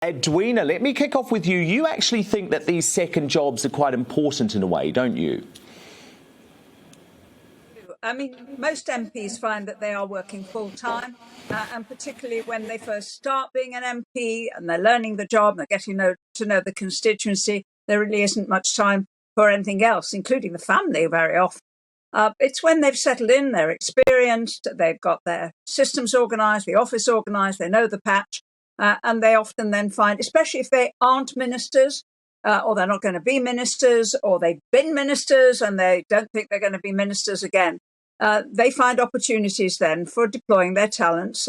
Edwina, let me kick off with you. You actually think that these second jobs are quite important in a way, don't you? I mean, most MPs find that they are working full-time, and particularly when they first start being an MP and they're learning the job, they're getting to know the constituency, there really isn't much time for anything else, including the family very often. It's when they've settled in, they're experienced, they've got their systems organised, the office organised, they know the patch, and they often then find, especially if they aren't ministers, or they're not going to be ministers, or they've been ministers and they don't think they're going to be ministers again, they find opportunities then for deploying their talents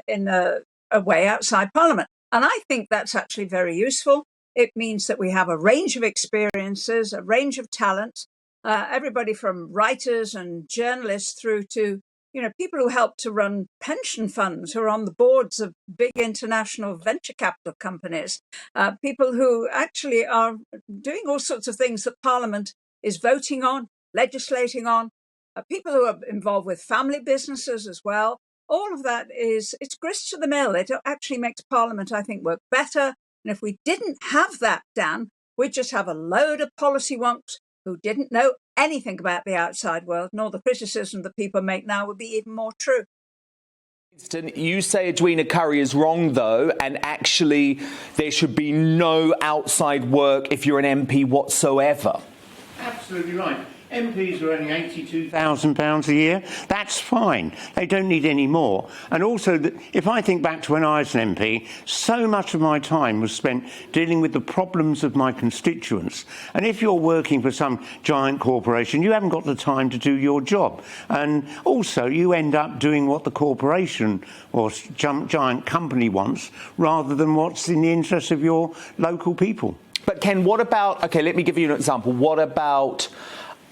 in a way outside Parliament. And I think that's actually very useful. It means that we have a range of experiences, a range of talents, everybody from writers and journalists through to people who help to run pension funds, who are on the boards of big international venture capital companies, people who actually are doing all sorts of things that Parliament is voting on, legislating on, people who are involved with family businesses as well. All of that it's grist to the mill. It actually makes Parliament, I think, work better. And if we didn't have that, Dan, we'd just have a load of policy wonks who didn't know anything about the outside world, nor the criticism that people make now would be even more true. You say Edwina Currie is wrong, though, and actually there should be no outside work if you're an MP whatsoever. Absolutely right. MPs are earning £82,000 a year. That's fine. They don't need any more. And also, if I think back to when I was an MP, so much of my time was spent dealing with the problems of my constituents. And if you're working for some giant corporation, you haven't got the time to do your job. And also, you end up doing what the corporation or giant company wants, rather than what's in the interest of your local people. But Ken, what about, OK, let me give you an example. What about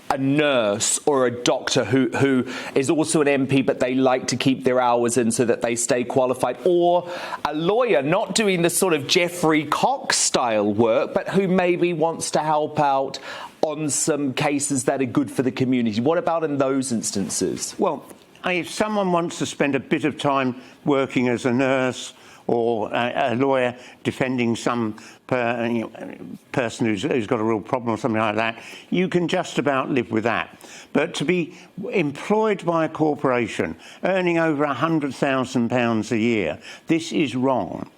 a nurse or a doctor who is also an MP, but they like to keep their hours in so that they stay qualified, or a lawyer not doing the sort of Geoffrey Cox style work, but who maybe wants to help out on some cases that are good for the community? What about in those instances? Well, if someone wants to spend a bit of time working as a nurse or a lawyer defending some person who's got a real problem or something like that, you can just about live with that. But to be employed by a corporation, earning over £100,000 a year, this is wrong.